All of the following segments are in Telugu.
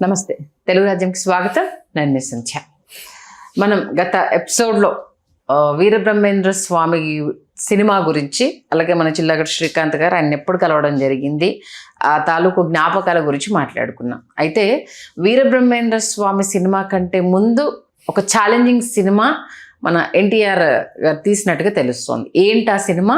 నమస్తే, తెలుగు రాజ్యంకి స్వాగతం. నేను మీ సంధ్య. మనం గత ఎపిసోడ్లో వీరబ్రహ్మేంద్ర స్వామి సినిమా గురించి, అలాగే మన చిల్లగడ్డ శ్రీకాంత్ గారు ఆయన ఎప్పుడు కలవడం జరిగింది, ఆ తాలూకు జ్ఞాపకాల గురించి మాట్లాడుకున్నాం. అయితే వీరబ్రహ్మేంద్ర స్వామి సినిమా కంటే ముందు ఒక ఛాలెంజింగ్ సినిమా మన ఎన్టీఆర్ గారు తీసినట్టుగా తెలుస్తోంది. ఏంటి ఆ సినిమా?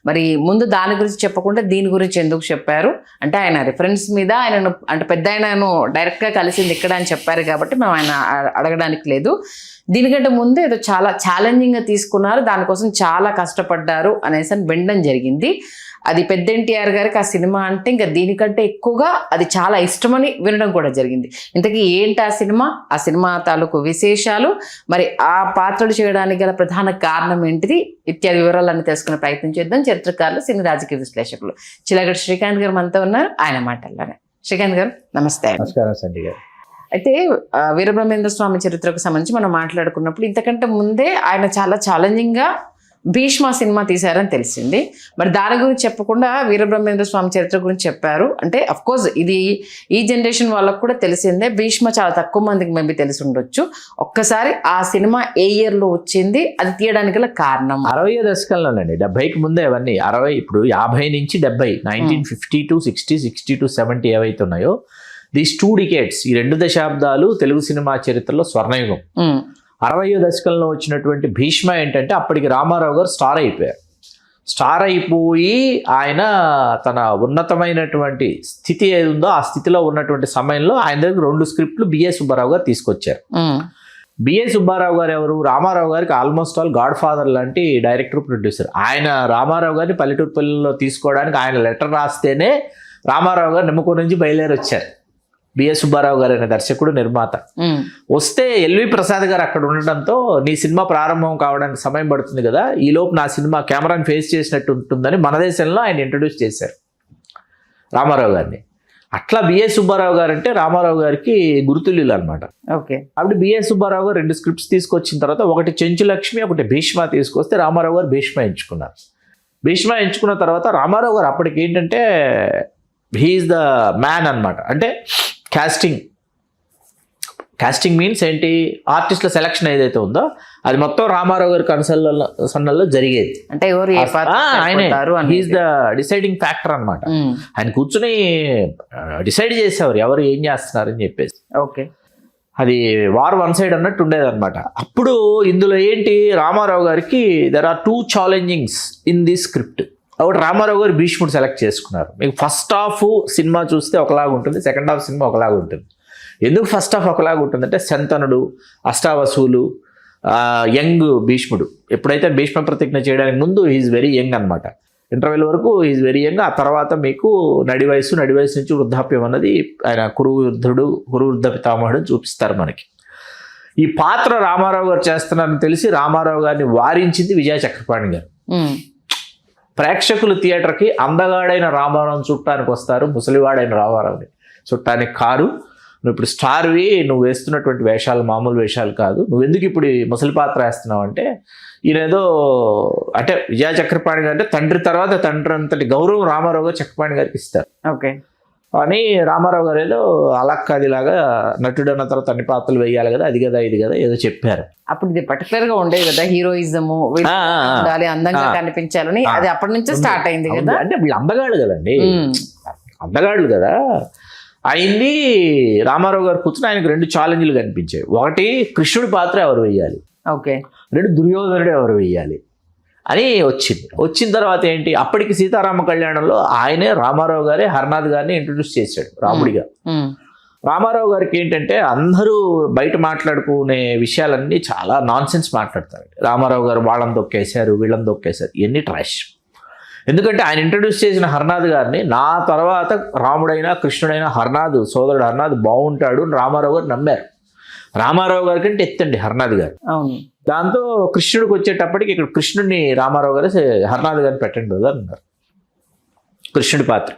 మరి ముందు దాని గురించి చెప్పకుండా దీని గురించి ఎందుకు చెప్పారు అంటే, ఆయన రిఫరెన్స్ మీద ఆయనను అంటే పెద్ద ఆయనను డైరెక్ట్గా కలిసింది ఇక్కడ అని చెప్పారు కాబట్టి మేము ఆయన అడగడానికి లేదు. దీనికంటే ముందు ఏదో చాలా ఛాలెంజింగ్గా తీసుకున్నారు, దానికోసం చాలా కష్టపడ్డారు అనేసి అని వినడం జరిగింది. అది పెద్ద ఎన్టీఆర్ గారికి ఆ సినిమా అంటే ఇంకా దీనికంటే ఎక్కువగా అది చాలా ఇష్టమని వినడం కూడా జరిగింది. ఇంతకీ ఏంటి ఆ సినిమా తాలూకు విశేషాలు, మరి ఆ పాత్రలు చేయడానికి గల ప్రధాన కారణం ఏంటిది ఇత్యాది వివరాలన్నీ తెలుసుకునే ప్రయత్నం చేద్దాం. చరిత్రకారులు, సినీ రాజకీయ విశ్లేషకులు చిల్లగడ్డ శ్రీకాంత్ గారు మనతో ఉన్నారు. ఆయన మాటల్లోనే. శ్రీకాంత్ గారు నమస్తే. నమస్కారం సండి గారు. అయితే వీరబ్రహ్మేంద్ర స్వామి చరిత్రకు సంబంధించి మనం మాట్లాడుకున్నప్పుడు ఇంతకంటే ముందే ఆయన చాలా ఛాలెంజింగ్గా భీష్మ సినిమా తీశారని తెలిసింది. మరి దాని గురించి చెప్పకుండా వీరబ్రహ్మేంద్ర స్వామి చరిత్ర గురించి చెప్పారు అంటే, అఫ్కోర్స్ ఇది ఈ జనరేషన్ వాళ్ళకు కూడా తెలిసిందే. భీష్మ చాలా తక్కువ మందికి మేబీ తెలిసి ఉండొచ్చు. ఒక్కసారి ఆ సినిమా ఏ ఇయర్లో వచ్చింది, అది తీయడానికి గల కారణం? 60 దశకంలోనండి. 70కి ముందే అవన్నీ 60, ఇప్పుడు 50 నుంచి 70, 1952, 60, 62, 70 ఏవైతే ఉన్నాయో, దీస్ 2 decades, ఈ 2 దశాబ్దాలు తెలుగు సినిమా చరిత్రలో స్వర్ణయుగం. 60 దశకంలో వచ్చినటువంటి భీష్మ ఏంటంటే, అప్పటికి రామారావు గారు స్టార్ అయిపోయి ఆయన తన ఉన్నతమైనటువంటి స్థితి ఏది ఉందో ఆ స్థితిలో ఉన్నటువంటి సమయంలో ఆయన దగ్గర 2 స్క్రిప్ట్లు బిఏ సుబ్బారావు గారు తీసుకొచ్చారు. బిఏ సుబ్బారావు గారు ఎవరు? రామారావు గారికి ఆల్మోస్ట్ ఆల్ గాడ్ ఫాదర్ లాంటి డైరెక్టర్, ప్రొడ్యూసర్. ఆయన రామారావు గారిని పల్లెటూరు పల్లెల్లో తీసుకోవడానికి ఆయన లెటర్ రాస్తేనే రామారావు గారు నిమ్మకూరు నుంచి బయలుదేరి వచ్చారు. బిఏ సుబ్బారావు గారు అనే దర్శకుడు, నిర్మాత. వస్తే ఎల్వి ప్రసాద్ గారు అక్కడ ఉండడంతో, నీ సినిమా ప్రారంభం కావడానికి సమయం పడుతుంది కదా, ఈలోపు నా సినిమా కెమెరాని ఫేస్ చేసినట్టు ఉంటుందని మన దేశంలో ఆయన ఇంట్రడ్యూస్ చేశారు రామారావు గారిని. అట్లా బిఏ సుబ్బారావు గారు అంటే రామారావు గారికి గుర్తులీలు అనమాట. ఓకే. అప్పుడు బిఏ సుబ్బారావు గారు 2 స్క్రిప్ట్స్ తీసుకొచ్చిన తర్వాత, ఒకటి చెంచు లక్ష్మి, ఒకటి భీష్మ తీసుకొస్తే రామారావు గారు భీష్మ ఎంచుకున్నారు. భీష్మ ఎంచుకున్న తర్వాత రామారావు గారు అప్పటికి ఏంటంటే హీఈస్ ద మ్యాన్ అనమాట. అంటే కాస్టింగ్ మీన్స్ ఏంటి, ఆర్టిస్టుల సెలక్షన్ ఏదైతే ఉందో అది మొత్తం రామారావు గారి కన్సల్లో జరిగేది. అంటే ఆయనే హీఈస్ ద డిసైడింగ్ ఫ్యాక్టర్ అనమాట. ఆయన కూర్చుని డిసైడ్ చేసేవారు ఎవరు ఏం చేస్తున్నారని చెప్పేసి. ఓకే. అది వార్ వన్ సైడ్ అన్నట్టు ఉండేది అనమాట. అప్పుడు ఇందులో ఏంటి, రామారావు గారికి there are 2 challengings in this script. ఒకటి, రామారావు గారు భీష్ముడు సెలెక్ట్ చేసుకున్నారు. మీకు ఫస్ట్ హాఫ్ సినిమా చూస్తే ఒకలాగా ఉంటుంది, సెకండ్ హాఫ్ సినిమా ఒకలాగా ఉంటుంది. ఎందుకు ఫస్ట్ హాఫ్ ఒకలాగా ఉంటుందంటే, శంతనుడు, అష్టావసువులు, యంగ్ భీష్ముడు. ఎప్పుడైతే భీష్మ ప్రతిజ్ఞ చేయడానికి ముందు ఈజ్ వెరీ యంగ్ అనమాట. ఇంటర్వెల్ వరకు ఈజ్ వెరీ యంగ్. ఆ తర్వాత మీకు నడి వయసు నుంచి వృద్ధాప్యం అన్నది ఆయన కురువృద్ధ పితామహుడు చూపిస్తారు మనకి. ఈ పాత్ర రామారావు గారు చేస్తున్నారని తెలిసి రామారావు గారిని వారించింది విజయ చక్రపాణి గారు. ప్రేక్షకులు థియేటర్కి అందగాడైన రామారావుని చుట్టానికి వస్తారు, ముసలివాడైన రామారావుని చుట్టానికి కారు. నువ్వు ఇప్పుడు స్టార్వి, నువ్వు వేస్తున్నటువంటి వేషాలు మామూలు వేషాలు కాదు, నువ్వు ఎందుకు ఇప్పుడు ముసలి పాత్ర వేస్తున్నావు అంటే, ఈయనేదో అంటే విజయ చక్రపాణి గారు అంటే తండ్రి తర్వాత తండ్రి అంతటి గౌరవం రామారావు గారు చక్రపాణి గారికి ఇస్తారు. ఓకే. అని రామారావు గారు ఏదో అలక్కదిలాగా నటుడు అన్న తర్వాత అన్ని పాత్రలు వేయాలి కదా, అది కదా ఇది కదా ఏదో చెప్పారు. అప్పుడు ఇది పర్టికులర్ గా ఉండేది కదా, హీరోయిజము ఉండాలి, అందంగా కనిపించాలని. అది అప్పటి నుంచి స్టార్ట్ అయింది కదా. అంటే వీళ్ళు అందగాళ్ళు కదండి, అందగాళ్ళు కదా అయింది. రామారావు గారు కూర్చుని ఆయనకు 2 ఛాలెంజ్లు కనిపించాయి. ఒకటి, కృష్ణుడి పాత్ర ఎవరు వేయాలి. ఓకే. 2, దుర్యోధనుడు ఎవరు వేయాలి అని వచ్చిన తర్వాత ఏంటి, అప్పటికి సీతారామ కళ్యాణంలో ఆయనే రామారావు గారే హర్నాథ్ గారిని ఇంట్రడ్యూస్ చేశాడు రాముడిగా. రామారావు గారికి ఏంటంటే అందరూ బయట మాట్లాడుకునే విషయాలన్నీ చాలా నాన్ సెన్స్ మాట్లాడతారు. రామారావు గారు వాళ్ళని దొక్కేశారు, వీళ్ళని దొక్కేశారు, ఇవన్నీ ట్రాష్. ఎందుకంటే ఆయన ఇంట్రడ్యూస్ చేసిన హర్నాథ్ గారిని, నా తర్వాత రాముడైనా కృష్ణుడైనా హర్నాథ్ సోదరుడు హర్నాథ్ బాగుంటాడు అని రామారావు గారు నమ్మారు. రామారావు గారి కంటే ఎత్తండి హర్నాథ్ గారు. దాంతో కృష్ణుడికి వచ్చేటప్పటికి ఇక్కడ కృష్ణుడిని రామారావు గారు హర్నాథ్ గారిని పెట్టండి కదా అన్నారు. కృష్ణుడి పాత్ర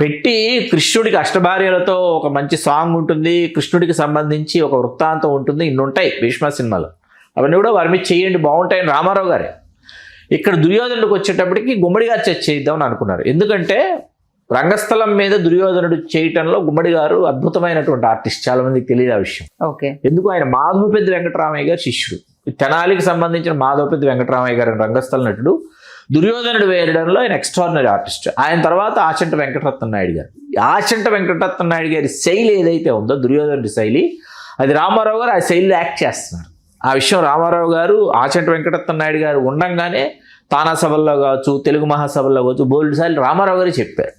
పెట్టి, కృష్ణుడికి అష్టభార్యలతో ఒక మంచి సాంగ్ ఉంటుంది, కృష్ణుడికి సంబంధించి ఒక వృత్తాంతం ఉంటుంది, ఇన్ని ఉంటాయి భీష్మ సినిమాలో, అవన్నీ కూడా వారి మీద చేయండి బాగుంటాయని రామారావు గారే. ఇక్కడ దుర్యోధనుడికి వచ్చేటప్పటికి గుమ్మడి గారు చేద్దామని అనుకున్నారు. ఎందుకంటే రంగస్థలం మీద దుర్యోధనుడు చేయటంలో గుమ్మడి గారు అద్భుతమైనటువంటి ఆర్టిస్ట్, చాలా మందికి తెలియదు ఆ విషయం. ఓకే. ఎందుకు, ఆయన మాధవపెద్ది వెంకటరామయ్య గారు శిష్యుడు. తెనాలికి సంబంధించిన మాధవపెద్ది వెంకటరామయ్య గారు రంగస్థల నటుడు. దుర్యోధనుడు వేయడంలో ఆయన ఎక్స్ట్రాడినరీ ఆర్టిస్ట్. ఆయన తర్వాత ఆచంట వెంకటరత్న నాయుడు గారు. ఆచంట వెంకటరత్న నాయుడు గారి శైలి ఏదైతే ఉందో దుర్యోధనుడి శైలి, అది రామారావు గారు ఆ శైలిలో యాక్ట్ చేస్తున్నారు. ఆ విషయం రామారావు గారు ఆచంట వెంకటరత్న నాయుడు గారు ఉండంగానే తానా సభల్లో కావచ్చు, తెలుగు మహాసభల్లో కావచ్చు, బోల్డ్ సార్లు రామారావు గారు చెప్పారు.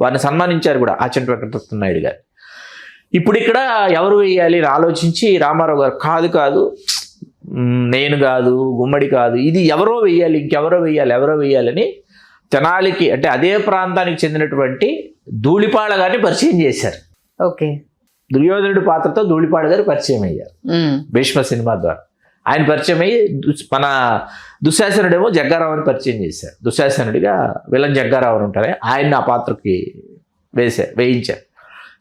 వారిని సన్మానించారు కూడా ఆచంట వెంకటరత్న నాయుడు గారు. ఇప్పుడు ఇక్కడ ఎవరు వేయాలి అని ఆలోచించి రామారావు గారు కాదు నేను కాదు, గుమ్మడి కాదు, ఇది ఎవరో వేయాలి, ఇంకెవరో వేయాలి, ఎవరో వేయాలని తెనాలికి అంటే అదే ప్రాంతానికి చెందినటువంటి ధూళిపాళ గారిని పరిచయం చేశారు. ఓకే. దుర్యోధనుడి పాత్రతో ధూళిపాళ గారు పరిచయం అయ్యారు భీష్మ సినిమా ద్వారా. ఆయన పరిచయం అయ్యి మన దుశ్శాసనుడేమో జగ్గారావుని పరిచయం చేశారు. దుశ్శాసనుడిగా విలన్ జగ్గారావు ఉంటారే, ఆయన్ని ఆ పాత్రకి వేయించారు.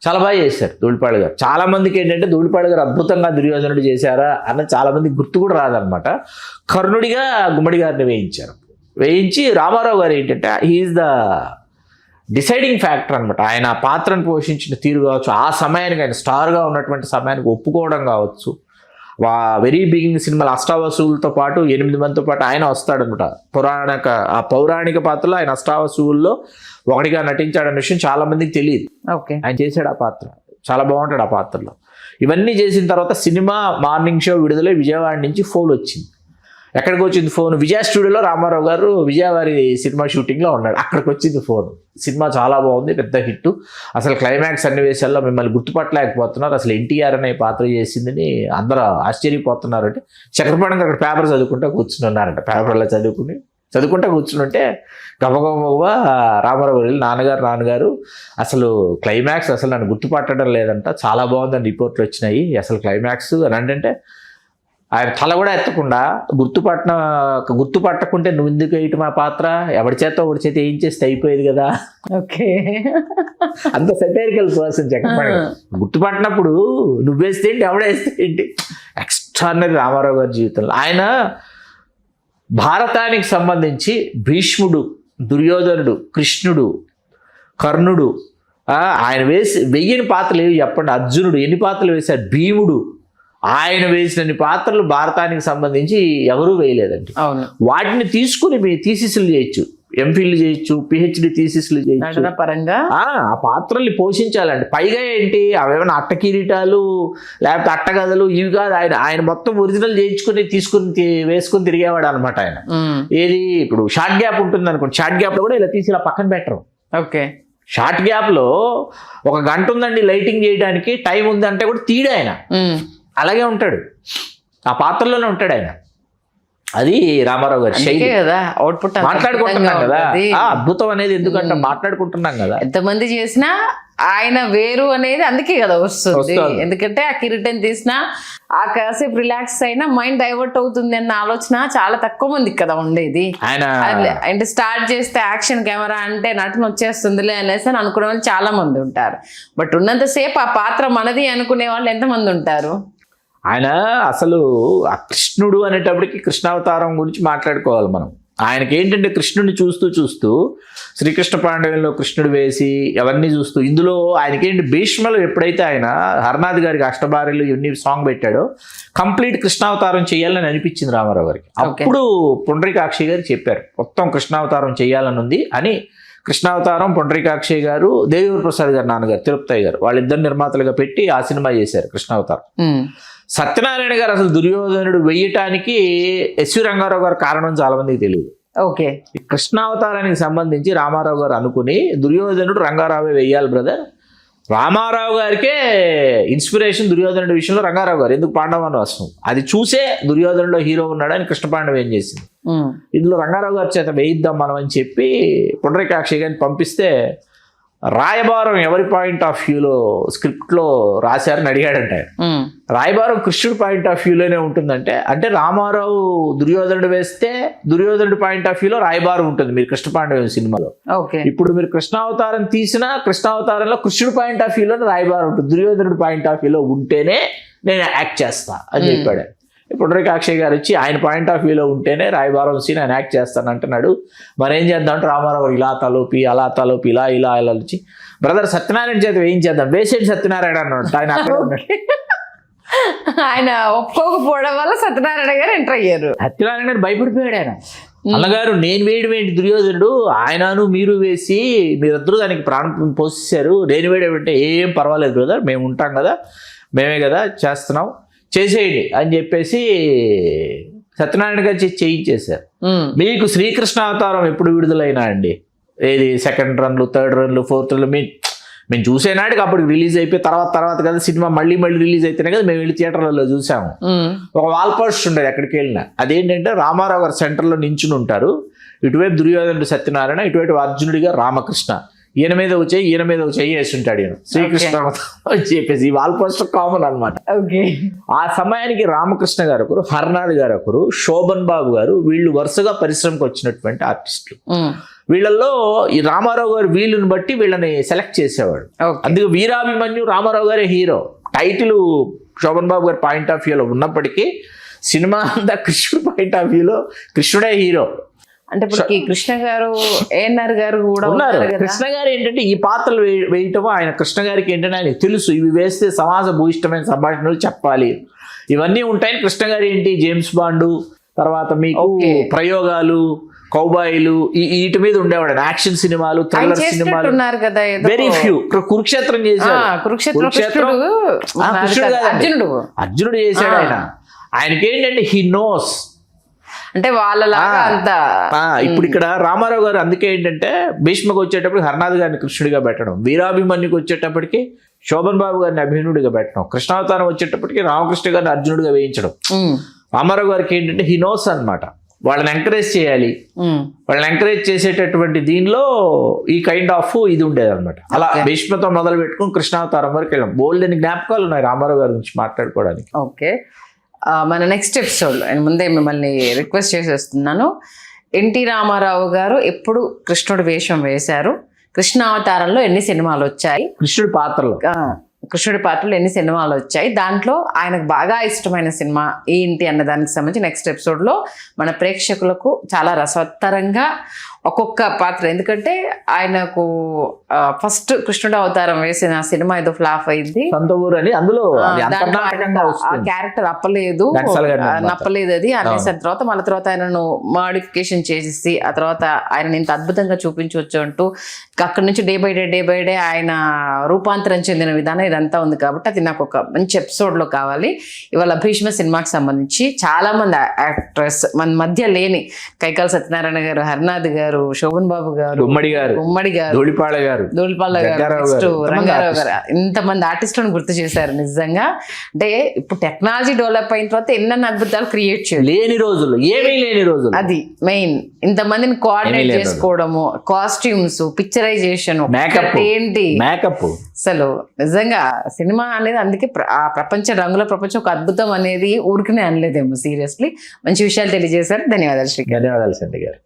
చాలా బాగా చేశారు ధూళిపాళ గారు. చాలా మందికి ఏంటంటే ధూళిపాళ గారు అద్భుతంగా దుర్యోధనుడు చేశారా అన్న చాలా మందికి గుర్తు కూడా రాదనమాట. కర్ణుడిగా గుమ్మడి గారిని వేయించి రామారావు గారు ఏంటంటే హీఈస్ ద డిసైడింగ్ ఫ్యాక్టర్ అనమాట. ఆయన ఆ పాత్రను పోషించిన తీరు కావచ్చు, ఆ సమయానికి ఆయన స్టార్గా ఉన్నటువంటి సమయానికి ఒప్పుకోవడం కావచ్చు. వెరీ బిగినింగ్ సినిమాలు అష్టావసువులతో పాటు 8 మందితో పాటు ఆయన వస్తాడనమాట. పౌరాణిక పాత్రలో ఆయన అష్టావసువుల్లో ఒకటిగా నటించాడన్న విషయం చాలా మందికి తెలియదు. ఆయన చేశాడు ఆ పాత్ర, చాలా బాగుంటాడు ఆ పాత్రలో. ఇవన్నీ చేసిన తర్వాత సినిమా మార్నింగ్ షో విడుదలై విజయవాడ నుంచి ఫోన్ వచ్చింది. ఎక్కడికి వచ్చింది ఫోన్? విజయ స్టూడియోలో రామారావు గారు విజయవారి సినిమా షూటింగ్లో ఉన్నాడు. అక్కడికి వచ్చింది ఫోన్. సినిమా చాలా బాగుంది, పెద్ద హిట్. అసలు క్లైమాక్స్ సన్నివేశాల్లో మిమ్మల్ని గుర్తుపట్టలేకపోతున్నారు, అసలు ఎన్టీఆర్ అనే పాత్ర చేసిందని అందరూ ఆశ్చర్యపోతున్నారంటే చక్రపాణి అక్కడ పేపర్ చదువుకుంటూ కూర్చున్నారంట. పేపర్లో చదువుకుంటూ కూర్చుంటే గబగబా రామారావు గారు నాన్నగారు అసలు క్లైమాక్స్ అసలు నన్ను గుర్తుపట్టడం లేదంట, చాలా బాగుందని రిపోర్ట్లు వచ్చినాయి, అసలు క్లైమాక్స్ అని అంటే ఆయన తల కూడా ఎత్తకుండా గుర్తుపట్టకుంటే నువ్వు ఎందుకు వేయటం ఆ పాత్ర, ఒకటి చేత ఏం చేస్తే అయిపోయేది కదా. ఓకే. అంత సెటైరికల్ పర్సన్ చక్రపాణి. గుర్తుపట్టినప్పుడు నువ్వేస్తే ఏంటి, ఎవడేస్తే ఏంటి. ఎక్స్ట్రాడినరీ రామారావు గారి జీవితంలో. ఆయన భారతానికి సంబంధించి భీష్ముడు, దుర్యోధనుడు, కృష్ణుడు, కర్ణుడు, ఆయన వెయ్యని పాత్రలు ఏవి చెప్పండి. అర్జునుడు ఎన్ని పాత్రలు వేశాడు, భీముడు, ఆయన వేసినన్ని పాత్రలు భారతానికి సంబంధించి ఎవరూ వేయలేదండి. వాటిని తీసుకుని మీ థీసిస్లు చేయొచ్చు, ఎంఫిల్ చేయొచ్చు, పిహెచ్డి థీసిస్లు చేయొచ్చు. పరంగా ఆ పాత్రల్ని పోషించాలండి. పైగా ఏంటి, అవేమైనా అట్ట కిరీటాలు లేకపోతే అట్టగదలు ఇవి కాదు. ఆయన మొత్తం ఒరిజినల్ చేయించుకుని వేసుకుని తిరిగేవాడు అనమాట ఆయన. ఏది ఇప్పుడు షార్ట్ గ్యాప్ ఉంటుంది అనుకోండి, షార్ట్ గ్యాప్ లో కూడా ఇలా తీసి ఇలా పక్కన పెట్టరు. ఓకే. షార్ట్ గ్యాప్ లో 1 గంట ఉందండి లైటింగ్ చేయడానికి, టైం ఉంది అంటే కూడా తీయడు ఆయన. అలాగే ఉంటాడు, ఆ పాత్రలోనే ఉంటాడు ఆయన. అది రామారావు గారి శైలి కదా. అవుట్పుట్ మాట్లాడుకుంటున్నాం కదా, అద్భుతం అనేది ఎందుకంటే మాట్లాడుకుంటున్నాం కదా. ఎంతమంది చేసినా ఆయన వేరు అనేది అందుకే కదా వస్తుంది. ఎందుకంటే ఆ కిరీటం తీసినా ఆ కాసేపు రిలాక్స్ అయినా మైండ్ డైవర్ట్ అవుతుంది అన్న ఆలోచన చాలా తక్కువ మందికి కదా ఉండేది. అంటే స్టార్ట్ చేస్తే యాక్షన్ కెమెరా అంటే నటన వచ్చేస్తుందిలే అనేసి అని అనుకునే వాళ్ళు చాలా మంది ఉంటారు. బట్ ఉన్నంతసేపు ఆ పాత్ర మనది అనుకునే వాళ్ళు ఎంతమంది ఉంటారు. ఆయన అసలు ఆ కృష్ణుడు అనేటప్పటికి కృష్ణావతారం గురించి మాట్లాడుకోవాలి మనం. ఆయనకి ఏంటంటే కృష్ణుడిని చూస్తూ శ్రీకృష్ణ పాండవ్యంలో కృష్ణుడు వేసి అవన్నీ చూస్తూ, ఇందులో ఆయనకేంటి భీష్మలో ఎప్పుడైతే ఆయన హర్నాథ్ గారికి అష్టభార్యలు ఇవన్నీ సాంగ్ పెట్టాడో కంప్లీట్ కృష్ణావతారం చేయాలని అనిపించింది రామారావు గారికి. అప్పుడు పుండరీకాక్షి గారు చెప్పారు మొత్తం కృష్ణావతారం చేయాలని ఉంది అని. కృష్ణావతారం పుండరీకాక్షి గారు, దేవివర ప్రసాద్ గారు నాన్నగారు తిరుపతి గారు వాళ్ళిద్దరు నిర్మాతలుగా పెట్టి ఆ సినిమా చేశారు కృష్ణావతారం. సత్యనారాయణ గారు అసలు దుర్యోధనుడు వెయ్యటానికి ఎస్వి రంగారావు గారు కారణం చాలా మందికి తెలియదు. ఓకే. కృష్ణావతారానికి సంబంధించి రామారావు గారు అనుకుని దుర్యోధనుడు రంగారావే వెయ్యాలి బ్రదర్. రామారావు గారికే ఇన్స్పిరేషన్ దుర్యోధనుడి విషయంలో రంగారావు గారు. ఎందుకు పాండవనవాసం అది చూసే దుర్యోధనులో హీరో ఉన్నాడని కృష్ణ పాండవ ఏం చేసింది, ఇందులో రంగారావు గారి చేత వేయిద్దాం మనం అని చెప్పి పుండరీకాక్షి గారిని పంపిస్తే రాయబారం ఎవరి పాయింట్ ఆఫ్ వ్యూలో స్క్రిప్ట్లో రాశారని అడిగాడంట. రాయబారం కృష్ణుడి పాయింట్ ఆఫ్ వ్యూలోనే ఉంటుందంటే, అంటే రామారావు దుర్యోధనుడు వేస్తే దుర్యోధనుడి పాయింట్ ఆఫ్ వ్యూలో రాయబారం ఉంటుంది మీరు కృష్ణ పాండవ సినిమాలో. ఇప్పుడు మీరు కృష్ణావతారం తీసినా కృష్ణావతారంలో కృష్ణుడి పాయింట్ ఆఫ్ వ్యూలో రాయబారం ఉంటుంది, దుర్యోధనుడి పాయింట్ ఆఫ్ వ్యూలో ఉంటేనే నేను యాక్ట్ చేస్తా అని చెప్పాడు. పుండరీకాక్షయ్య గారు వచ్చి ఆయన పాయింట్ ఆఫ్ వ్యూలో ఉంటేనే రాయబారం సీన్ ఆయన యాక్ట్ చేస్తాను అంటున్నాడు. మరి ఏం చేద్దాం అంటే రామారావు ఇలా తలోపి అలా తలోపి ఇలా ఇలా ఇలా వచ్చి బ్రదర్ సత్యనారాయణ చేత వేయించేద్దాం, వేసేటి సత్యనారాయణ అన్నాడు. ఆయన అక్కడ ఉన్నాడు. ఆయన ఒప్పుకోకపోవడం వల్ల సత్యనారాయణ గారు ఎంటర్ అయ్యారు. సత్యనారాయణ గారు భయపడిపోయాడు. ఆయన అన్నగారు నేను వేయడం ఏంటి దుర్యోధనుడు, ఆయనను మీరు వేసి మీరిద్దరూ దానికి ప్రాణం పోసేశారు, నేను వేయడం అంటే ఏం పర్వాలేదు బ్రదర్, మేము ఉంటాం కదా, మేమే కదా చేస్తున్నాం, చేసేయండి అని చెప్పేసి సత్యనారాయణ గారు చేయించేశారు. మీకు శ్రీకృష్ణ అవతారం ఎప్పుడు విడుదలైనా అండి, ఏది సెకండ్ రన్లు, థర్డ్ రన్లు, ఫోర్త్ రన్లు మేము చూసేనాటికి అప్పుడు రిలీజ్ అయిపోయి తర్వాత కదా సినిమా మళ్ళీ రిలీజ్ అయితేనే కదా మేము వెళ్ళి థియేటర్లలో చూసాము. ఒక వాల్ పోస్టర్ ఉండేది ఎక్కడికి వెళ్ళినా, అదేంటంటే రామారావు గారు సెంటర్లో నించుని ఉంటారు, ఇటువైపు దుర్యోధనుడు సత్యనారాయణ, ఇటువైపు అర్జునుడిగా రామకృష్ణ, ఈయన మీద వచ్చి వేసి ఉంటాడు ఈయన శ్రీకృష్ణ అని చెప్పేసి. ఈ వాల్ పోస్టర్ కామన్ అనమాట. ఆ సమయానికి రామకృష్ణ గారు ఒకరు, హర్నాథ్ గారు ఒకరు, శోభన్ బాబు గారు, వీళ్ళు వరుసగా పరిశ్రమకు వచ్చినటువంటి ఆర్టిస్టులు. వీళ్ళల్లో ఈ రామారావు గారు వీళ్ళని బట్టి వీళ్ళని సెలెక్ట్ చేసేవాడు. అందుకే వీరాభిమన్యు రామారావు గారే హీరో. టైటిల్ శోభన్ బాబు గారి పాయింట్ ఆఫ్ వ్యూలో ఉన్నప్పటికీ సినిమా అంతా కృష్ణుడు పాయింట్ ఆఫ్ వ్యూలో కృష్ణుడే హీరో. అంటే ఇప్పుడు కృష్ణ గారు, ఏఎన్ఆర్ గారు కూడా ఉన్నారు. కృష్ణ గారు ఏంటంటే ఈ పాత్రలు వేయటం ఆయన, కృష్ణ గారికి ఏంటంటే ఆయన తెలుసు ఇవి వేస్తే సమాజ భూయిష్టమైన సంభాషణలు చెప్పాలి, ఇవన్నీ ఉంటాయని. కృష్ణ గారు ఏంటి జేమ్స్ బాండు, తర్వాత మీకు ప్రయోగాలు, కౌబాయిలు, వీటి మీద ఉండేవాడు. యాక్షన్ సినిమాలు, థ్రిల్లర్ సినిమాలు వెరీ ఫ్యూ. కురుక్షేత్రం చేశాడు. అర్జునుడు చేశాడు ఆయన. ఆయనకి ఏంటంటే హీ నోస్, అంటే వాళ్ళలాగా అంత. ఇప్పుడు ఇక్కడ రామారావు గారు అందుకే ఏంటంటే భీష్మకు వచ్చేటప్పుడు హర్నాథ్ గారిని కృష్ణుడిగా పెట్టడం, వీరాభిమన్యుకి వచ్చేటప్పటికి శోభన్ బాబు గారిని అభిమన్యుడిగా పెట్టడం, కృష్ణావతారం వచ్చేటప్పటికి రామకృష్ణ గారిని అర్జునుడిగా వేయించడం. రామారావు గారికి ఏంటంటే హీ నోస్ అనమాట. వాళ్ళని ఎంకరేజ్ చేయాలి, వాళ్ళని ఎంకరేజ్ చేసేటటువంటి దీనిలో ఈ కైండ్ ఆఫ్ ఇది ఉండేది అనమాట. అలా భీష్మతో మొదలు పెట్టుకుని కృష్ణావతారం వరకు వెళ్ళాం. బోల్డ్ అని జ్ఞాపకాలు ఉన్నాయి రామారావు గారి గురించి మాట్లాడుకోవడానికి. ఓకే, మన నెక్స్ట్ ఎపిసోడ్లో నేను ముందే మిమ్మల్ని రిక్వెస్ట్ చేసేస్తున్నాను. ఎన్టీ రామారావు గారు ఎప్పుడు కృష్ణుడు వేషం వేశారు, కృష్ణావతారంలో ఎన్ని సినిమాలు వచ్చాయి, కృష్ణుడి పాత్రలో ఎన్ని సినిమాలు వచ్చాయి, దాంట్లో ఆయనకు బాగా ఇష్టమైన సినిమా ఏంటి అన్న దానికి సంబంధించి నెక్స్ట్ ఎపిసోడ్లో మన ప్రేక్షకులకు చాలా రసవత్తరంగా ఒక్కొక్క పాత్ర, ఎందుకంటే ఆయనకు ఫస్ట్ కృష్ణుడు అవతారం వేసిన సినిమా ఏదో ఫ్లాప్ అయింది అని, అందులో ఆ క్యారెక్టర్ నప్పలేదు అది అనేసిన తర్వాత మన తర్వాత ఆయనను మాడిఫికేషన్ చేసేసి ఆ తర్వాత ఆయన ఇంత అద్భుతంగా చూపించవచ్చు అంటూ అక్కడి నుంచి డే బై డే ఆయన రూపాంతరం చెందిన విధానం ఇదంతా ఉంది. కాబట్టి అది నాకు ఒక మంచి ఎపిసోడ్లో కావాలి. ఇవాళ భీష్మ సినిమాకి సంబంధించి చాలా మంది యాక్ట్రెస్ మన మధ్య లేని, కైకాల సత్యనారాయణ గారు, హర్నాథ్ గారు, శోభన్ బాబు గారు, ఉమ్మడి గారు, ధూళిపాళ గారు, రంగారావు గారు, ఇంతమంది ఆర్టిస్టులను గుర్తు చేశారు. నిజంగా అంటే ఇప్పుడు టెక్నాలజీ డెవలప్ అయిన తర్వాత ఎన్నెన్ని అద్భుతాలు క్రియేట్ చేయాలి. లేని రోజులు అది మెయిన్. ఇంతమందిని కోఆర్డినేట్ చేసుకోవడము, కాస్ట్యూమ్స్, పిక్చరైజేషన్, మేకప్, అసలు నిజంగా సినిమా అనేది అందుకే ఆ రంగుల ప్రపంచం ఒక అద్భుతం అనేది ఊరికనే అనలేదేమో. సీరియస్లీ మంచి విషయాలు తెలియజేశారు. ధన్యవాదాలు శ్రీకాంత్. ధన్యవాదాలు సంధ్య గారు.